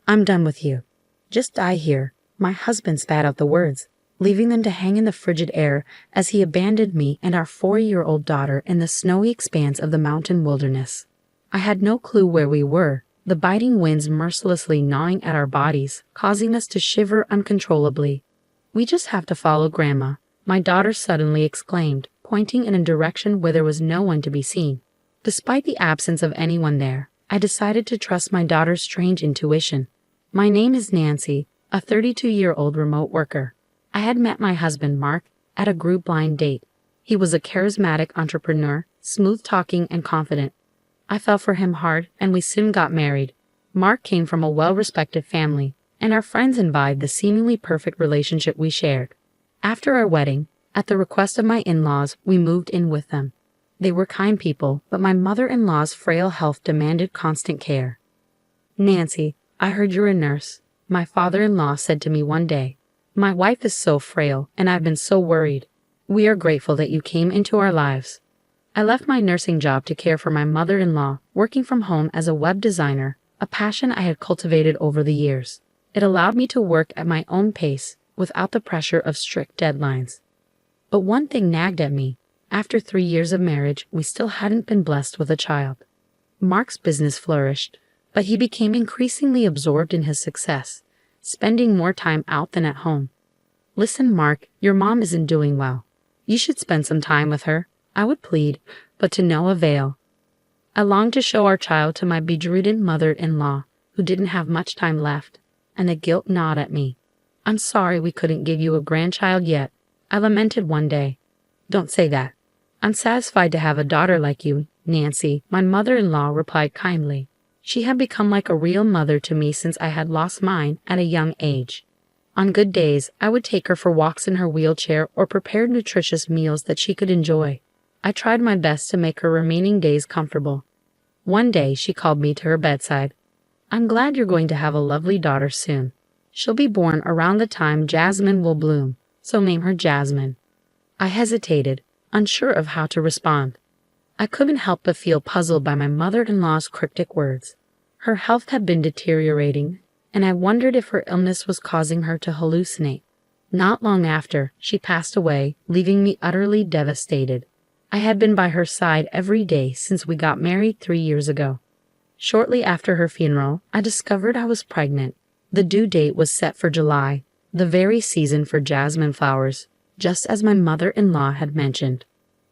I'm done with you. Just die here." My husband spat out the words, leaving them to hang in the frigid air as he abandoned me and our 4-year-old daughter in the snowy expanse of the mountain wilderness. I had no clue where we were, the biting winds mercilessly gnawing at our bodies, causing us to shiver uncontrollably. "We just have to follow Grandma," my daughter suddenly exclaimed, pointing in a direction where there was no one to be seen. Despite the absence of anyone there, I decided to trust my daughter's strange intuition. My name is Nancy, a 32-year-old remote worker. I had met my husband, Mark, at a group blind date. He was a charismatic entrepreneur, smooth-talking and confident. I fell for him hard, and we soon got married. Mark came from a well-respected family, and our friends envied the seemingly perfect relationship we shared. After our wedding, at the request of my in-laws, we moved in with them. They were kind people, but my mother-in-law's frail health demanded constant care. "Nancy, I heard you're a nurse," my father-in-law said to me one day. "My wife is so frail, and I've been so worried. We are grateful that you came into our lives." I left my nursing job to care for my mother-in-law, working from home as a web designer, a passion I had cultivated over the years. It allowed me to work at my own pace, without the pressure of strict deadlines. But one thing nagged at me. After 3 years of marriage, we still hadn't been blessed with a child. Mark's business flourished, but he became increasingly absorbed in his success, spending more time out than at home. "Listen, Mark, your mom isn't doing well. You should spend some time with her," I would plead, but to no avail. I longed to show our child to my bedridden mother-in-law, who didn't have much time left, and the guilt gnawed at me. "I'm sorry we couldn't give you a grandchild yet," I lamented one day. "Don't say that. I'm satisfied to have a daughter like you, Nancy," my mother-in-law replied kindly. She had become like a real mother to me since I had lost mine at a young age. On good days, I would take her for walks in her wheelchair or prepare nutritious meals that she could enjoy. I tried my best to make her remaining days comfortable. One day, she called me to her bedside. "I'm glad you're going to have a lovely daughter soon. She'll be born around the time Jasmine will bloom, so name her Jasmine." I hesitated, unsure of how to respond. I couldn't help but feel puzzled by my mother-in-law's cryptic words. Her health had been deteriorating, and I wondered if her illness was causing her to hallucinate. Not long after, she passed away, leaving me utterly devastated. I had been by her side every day since we got married 3 years ago. Shortly after her funeral, I discovered I was pregnant. The due date was set for July, the very season for jasmine flowers, just as my mother-in-law had mentioned.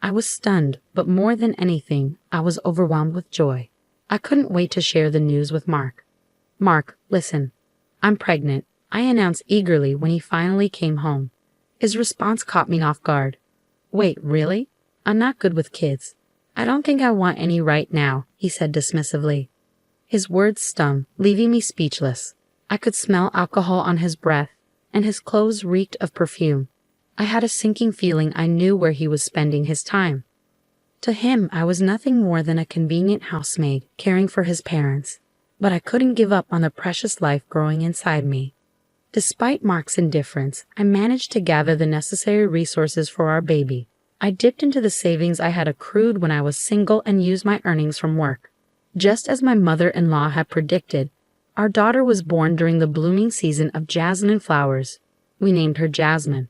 I was stunned, but more than anything, I was overwhelmed with joy. I couldn't wait to share the news with Mark. "Mark, listen. I'm pregnant," I announced eagerly when he finally came home. His response caught me off guard. "Wait, really? I'm not good with kids. I don't think I want any right now," he said dismissively. His words stung, leaving me speechless. I could smell alcohol on his breath, and his clothes reeked of perfume. I had a sinking feeling I knew where he was spending his time. To him, I was nothing more than a convenient housemaid caring for his parents, but I couldn't give up on the precious life growing inside me. Despite Mark's indifference, I managed to gather the necessary resources for our baby. I dipped into the savings I had accrued when I was single and used my earnings from work. Just as my mother-in-law had predicted, our daughter was born during the blooming season of jasmine flowers. We named her Jasmine.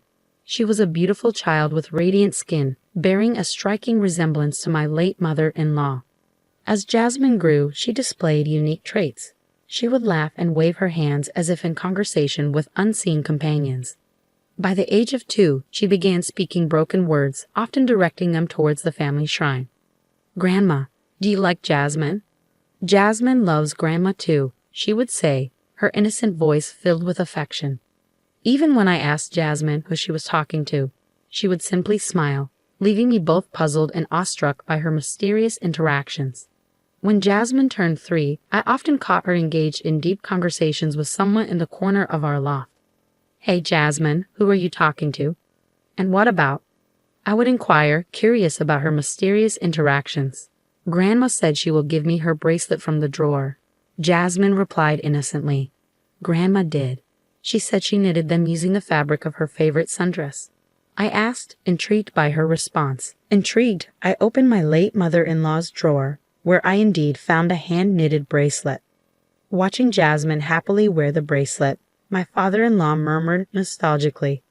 She was a beautiful child with radiant skin, bearing a striking resemblance to my late mother-in-law. As Jasmine grew, she displayed unique traits. She would laugh and wave her hands as if in conversation with unseen companions. By the age of 2, she began speaking broken words, often directing them towards the family shrine. "Grandma, do you like Jasmine?" "Jasmine loves Grandma too," she would say, her innocent voice filled with affection. Even when I asked Jasmine who she was talking to, she would simply smile, leaving me both puzzled and awestruck by her mysterious interactions. When Jasmine turned 3, I often caught her engaged in deep conversations with someone in the corner of our loft. "Hey, Jasmine, who are you talking to? And what about?" I would inquire, curious about her mysterious interactions. "Grandma said she will give me her bracelet from the drawer," Jasmine replied innocently. "Grandma did. She said she knitted them using the fabric of her favorite sundress." I asked, intrigued by her response. Intrigued, I opened my late mother-in-law's drawer, where I indeed found a hand-knitted bracelet. Watching Jasmine happily wear the bracelet, my father-in-law murmured nostalgically,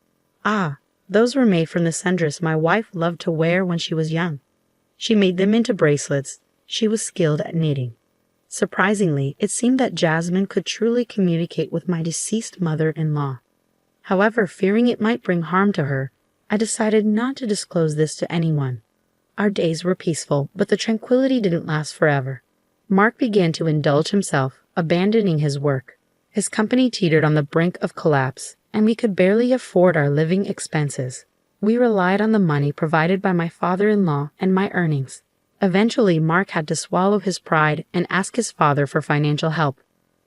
"Ah, those were made from the sundress my wife loved to wear when she was young. She made them into bracelets. She was skilled at knitting." Surprisingly, it seemed that Jasmine could truly communicate with my deceased mother-in-law. However, fearing it might bring harm to her, I decided not to disclose this to anyone. Our days were peaceful, but the tranquility didn't last forever. Mark began to indulge himself, abandoning his work. His company teetered on the brink of collapse, and we could barely afford our living expenses. We relied on the money provided by my father-in-law and my earnings. Eventually, Mark had to swallow his pride and ask his father for financial help.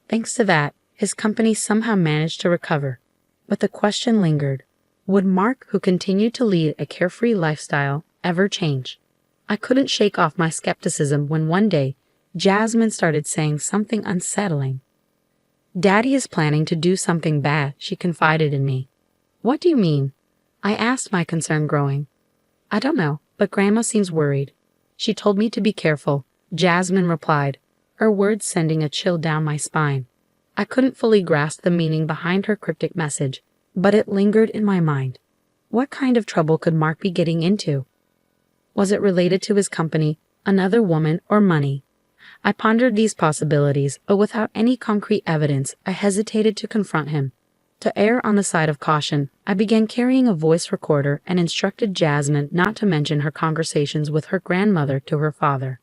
Thanks to that, his company somehow managed to recover. But the question lingered. Would Mark, who continued to lead a carefree lifestyle, ever change? I couldn't shake off my skepticism when one day, Jasmine started saying something unsettling. "Daddy is planning to do something bad," she confided in me. "What do you mean?" I asked, my concern growing. "I don't know, but Grandma seems worried. She told me to be careful," Jasmine replied, her words sending a chill down my spine. I couldn't fully grasp the meaning behind her cryptic message, but it lingered in my mind. What kind of trouble could Mark be getting into? Was it related to his company, another woman, or money? I pondered these possibilities, but without any concrete evidence, I hesitated to confront him. To err on the side of caution, I began carrying a voice recorder and instructed Jasmine not to mention her conversations with her grandmother to her father.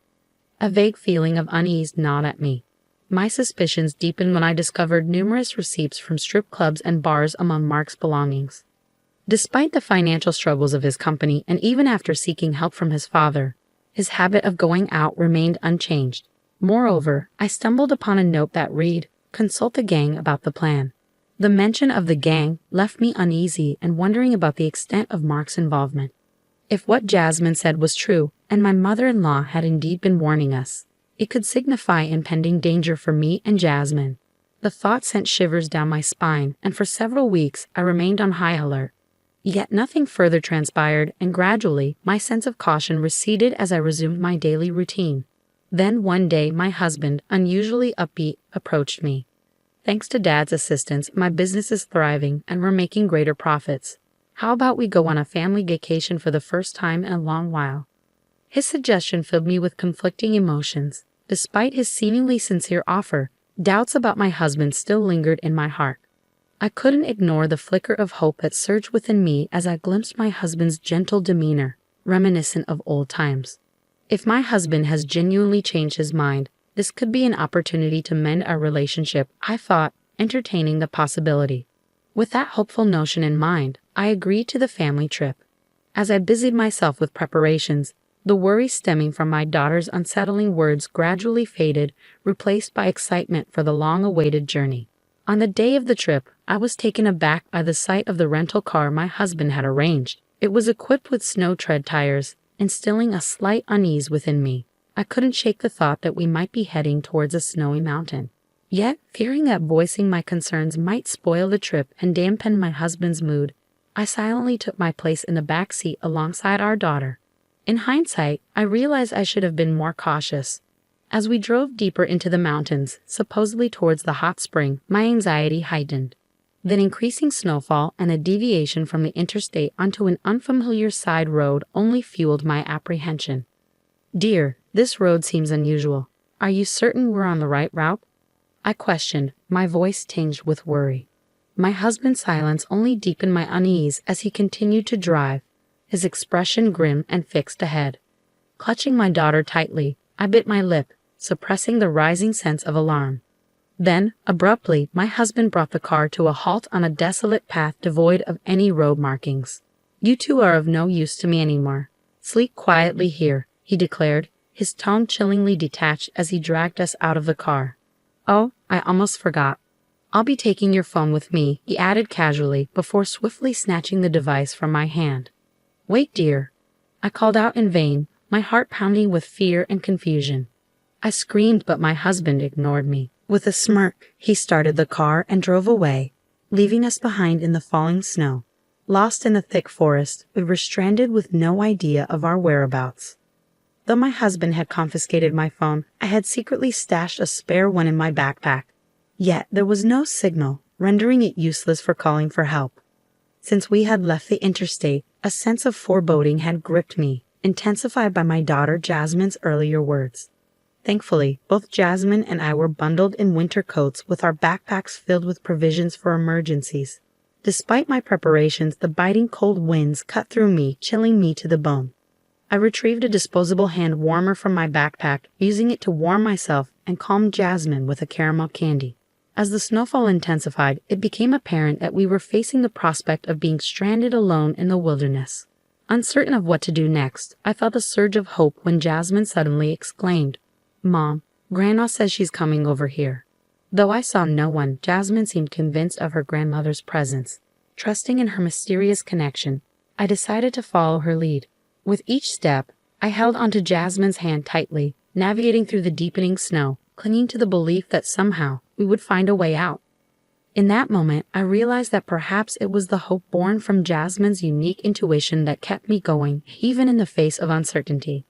A vague feeling of unease gnawed at me. My suspicions deepened when I discovered numerous receipts from strip clubs and bars among Mark's belongings. Despite the financial struggles of his company and even after seeking help from his father, his habit of going out remained unchanged. Moreover, I stumbled upon a note that read, "Consult the gang about the plan." The mention of the gang left me uneasy and wondering about the extent of Mark's involvement. If what Jasmine said was true, and my mother-in-law had indeed been warning us, it could signify impending danger for me and Jasmine. The thought sent shivers down my spine, and for several weeks I remained on high alert. Yet nothing further transpired, and gradually my sense of caution receded as I resumed my daily routine. Then one day my husband, unusually upbeat, approached me. "Thanks to Dad's assistance, my business is thriving and we're making greater profits. How about we go on a family vacation for the first time in a long while?" His suggestion filled me with conflicting emotions. Despite his seemingly sincere offer, doubts about my husband still lingered in my heart. I couldn't ignore the flicker of hope that surged within me as I glimpsed my husband's gentle demeanor, reminiscent of old times. If my husband has genuinely changed his mind, this could be an opportunity to mend our relationship, I thought, entertaining the possibility. With that hopeful notion in mind, I agreed to the family trip. As I busied myself with preparations, the worry stemming from my daughter's unsettling words gradually faded, replaced by excitement for the long-awaited journey. On the day of the trip, I was taken aback by the sight of the rental car my husband had arranged. It was equipped with snow tread tires, instilling a slight unease within me. I couldn't shake the thought that we might be heading towards a snowy mountain. Yet, fearing that voicing my concerns might spoil the trip and dampen my husband's mood, I silently took my place in the back seat alongside our daughter. In hindsight, I realized I should have been more cautious. As we drove deeper into the mountains, supposedly towards the hot spring, my anxiety heightened. Then increasing snowfall and a deviation from the interstate onto an unfamiliar side road only fueled my apprehension. "Dear, this road seems unusual. Are you certain we're on the right route?" I questioned, my voice tinged with worry. My husband's silence only deepened my unease as he continued to drive, his expression grim and fixed ahead. Clutching my daughter tightly, I bit my lip, suppressing the rising sense of alarm. Then, abruptly, my husband brought the car to a halt on a desolate path devoid of any road markings. "You two are of no use to me anymore. Sleep quietly here," he declared, his tone chillingly detached as he dragged us out of the car. "Oh, I almost forgot. I'll be taking your phone with me," he added casually before swiftly snatching the device from my hand. "Wait, dear." I called out in vain, my heart pounding with fear and confusion. I screamed, but my husband ignored me. With a smirk, he started the car and drove away, leaving us behind in the falling snow. Lost in the thick forest, we were stranded with no idea of our whereabouts. Though my husband had confiscated my phone, I had secretly stashed a spare one in my backpack. Yet there was no signal, rendering it useless for calling for help. Since we had left the interstate, a sense of foreboding had gripped me, intensified by my daughter Jasmine's earlier words. Thankfully, both Jasmine and I were bundled in winter coats with our backpacks filled with provisions for emergencies. Despite my preparations, the biting cold winds cut through me, chilling me to the bone. I retrieved a disposable hand warmer from my backpack, using it to warm myself and calm Jasmine with a caramel candy. As the snowfall intensified, it became apparent that we were facing the prospect of being stranded alone in the wilderness. Uncertain of what to do next, I felt a surge of hope when Jasmine suddenly exclaimed, "Mom, Grandma says she's coming over here." Though I saw no one, Jasmine seemed convinced of her grandmother's presence. Trusting in her mysterious connection, I decided to follow her lead. With each step, I held onto Jasmine's hand tightly, navigating through the deepening snow, clinging to the belief that somehow we would find a way out. In that moment, I realized that perhaps it was the hope born from Jasmine's unique intuition that kept me going, even in the face of uncertainty.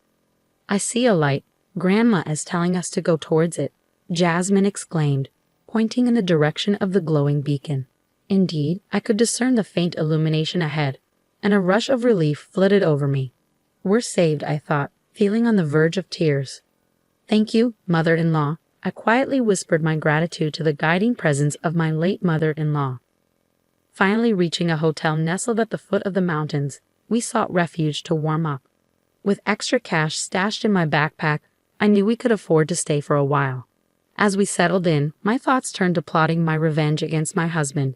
"I see a light. Grandma is telling us to go towards it," Jasmine exclaimed, pointing in the direction of the glowing beacon. Indeed, I could discern the faint illumination ahead, and a rush of relief flooded over me. "We're saved," I thought, feeling on the verge of tears. "Thank you, mother-in-law," I quietly whispered my gratitude to the guiding presence of my late mother-in-law. Finally reaching a hotel nestled at the foot of the mountains, we sought refuge to warm up. With extra cash stashed in my backpack, I knew we could afford to stay for a while. As we settled in, my thoughts turned to plotting my revenge against my husband.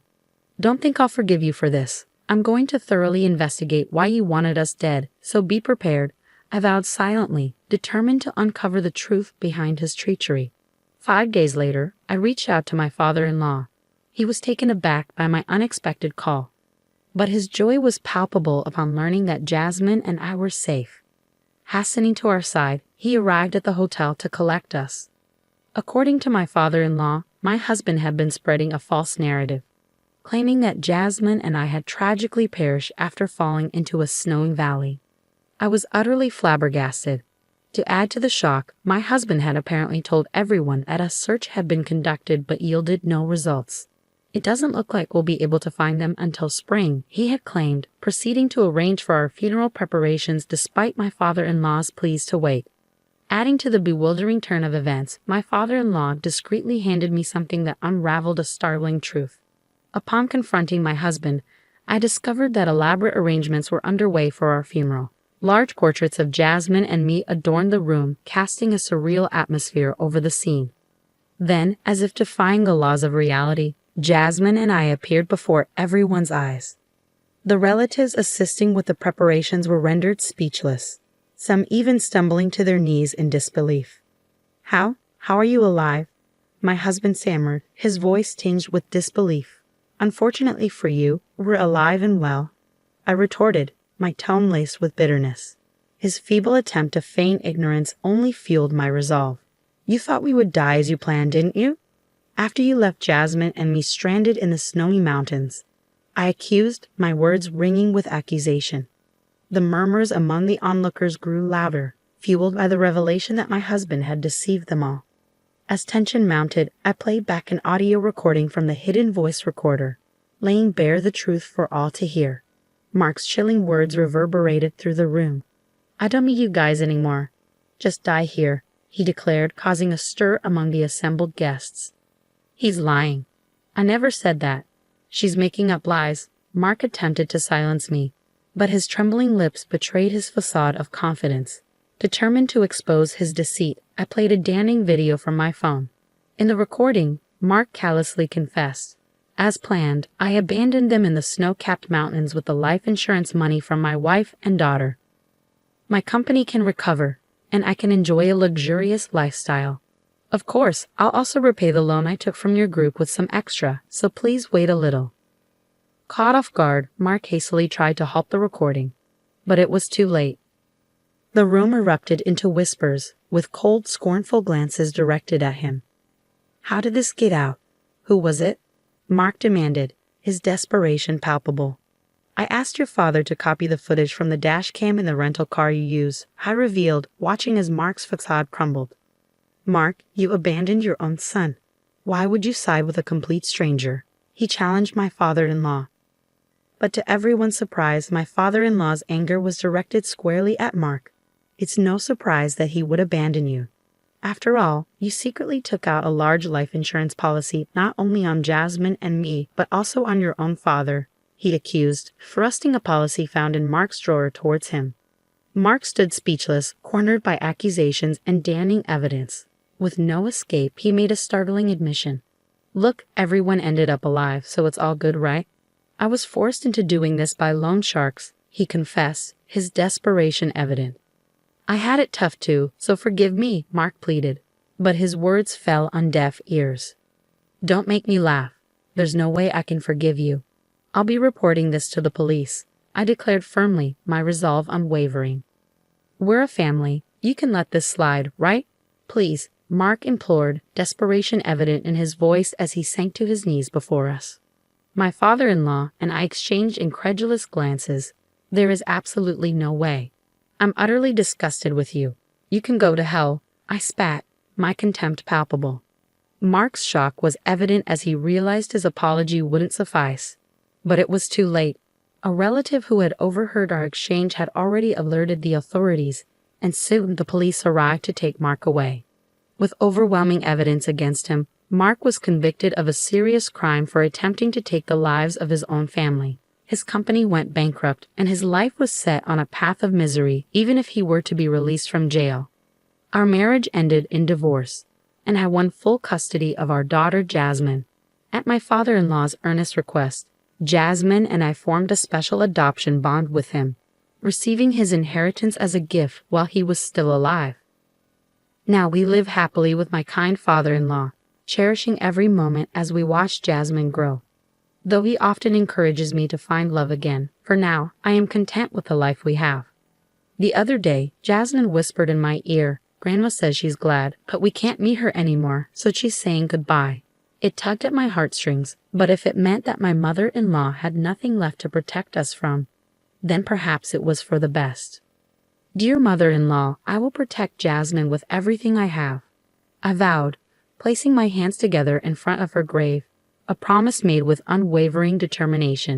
"Don't think I'll forgive you for this. I'm going to thoroughly investigate why you wanted us dead, so be prepared," I vowed silently, determined to uncover the truth behind his treachery. 5 days later, I reached out to my father-in-law. He was taken aback by my unexpected call, but his joy was palpable upon learning that Jasmine and I were safe. Hastening to our side, he arrived at the hotel to collect us. According to my father-in-law, my husband had been spreading a false narrative, claiming that Jasmine and I had tragically perished after falling into a snowy valley. I was utterly flabbergasted. To add to the shock, my husband had apparently told everyone that a search had been conducted but yielded no results. "It doesn't look like we'll be able to find them until spring," he had claimed, proceeding to arrange for our funeral preparations despite my father-in-law's pleas to wait. Adding to the bewildering turn of events, my father-in-law discreetly handed me something that unraveled a startling truth. Upon confronting my husband, I discovered that elaborate arrangements were underway for our funeral. Large portraits of Jasmine and me adorned the room, casting a surreal atmosphere over the scene. Then, as if defying the laws of reality, Jasmine and I appeared before everyone's eyes. The relatives assisting with the preparations were rendered speechless, some even stumbling to their knees in disbelief. How are you alive?" my husband stammered, his voice tinged with disbelief. "Unfortunately for you, we're alive and well," I retorted, my tone laced with bitterness. His feeble attempt to feign ignorance only fueled my resolve. "You thought we would die as you planned, didn't you? After you left Jasmine and me stranded in the snowy mountains," I accused, my words ringing with accusation. The murmurs among the onlookers grew louder, fueled by the revelation that my husband had deceived them all. As tension mounted, I played back an audio recording from the hidden voice recorder, laying bare the truth for all to hear. Mark's chilling words reverberated through the room. "I don't need you guys anymore. Just die here," he declared, causing a stir among the assembled guests. "He's lying. I never said that. She's making up lies." Mark attempted to silence me, but his trembling lips betrayed his facade of confidence. Determined to expose his deceit, I played a damning video from my phone. In the recording, Mark callously confessed, "As planned, I abandoned them in the snow-capped mountains with the life insurance money from my wife and daughter. My company can recover, and I can enjoy a luxurious lifestyle. Of course, I'll also repay the loan I took from your group with some extra, so please wait a little." Caught off guard, Mark hastily tried to halt the recording, but it was too late. The room erupted into whispers, with cold, scornful glances directed at him. "How did this get out? Who was it?" Mark demanded, his desperation palpable. "I asked your father to copy the footage from the dash cam in the rental car you use," I revealed, watching as Mark's facade crumbled. "Mark, you abandoned your own son. Why would you side with a complete stranger? He challenged my father-in-law. But to everyone's surprise, my father-in-law's anger was directed squarely at Mark. It's no surprise that he would abandon you. After all, you secretly took out a large life insurance policy not only on Jasmine and me, but also on your own father, he accused, thrusting a policy found in Mark's drawer towards him. Mark stood speechless, cornered by accusations and damning evidence. With no escape, he made a startling admission. Look, everyone ended up alive, so it's all good, right? I was forced into doing this by loan sharks, he confessed, his desperation evident. I had it tough too, so forgive me, Mark pleaded. But his words fell on deaf ears. Don't make me laugh. There's no way I can forgive you. I'll be reporting this to the police, I declared firmly, my resolve unwavering. We're a family. You can let this slide, right? Please, Mark implored, desperation evident in his voice as he sank to his knees before us. My father-in-law and I exchanged incredulous glances. There is absolutely no way. I'm utterly disgusted with you. You can go to hell, I spat, my contempt palpable. Mark's shock was evident as he realized his apology wouldn't suffice. But it was too late. A relative who had overheard our exchange had already alerted the authorities, and soon the police arrived to take Mark away. With overwhelming evidence against him, Mark was convicted of a serious crime for attempting to take the lives of his own family. His company went bankrupt, and his life was set on a path of misery, even if he were to be released from jail. Our marriage ended in divorce, and I won full custody of our daughter Jasmine. At my father-in-law's earnest request, Jasmine and I formed a special adoption bond with him, receiving his inheritance as a gift while he was still alive. Now we live happily with my kind father-in-law, cherishing every moment as we watch Jasmine grow. Though he often encourages me to find love again, for now, I am content with the life we have. The other day, Jasmine whispered in my ear, Grandma says she's glad, but we can't meet her anymore, so she's saying goodbye. It tugged at my heartstrings, but if it meant that my mother-in-law had nothing left to protect us from, then perhaps it was for the best. Dear mother-in-law, I will protect Jasmine with everything I have, I vowed, placing my hands together in front of her grave, a promise made with unwavering determination.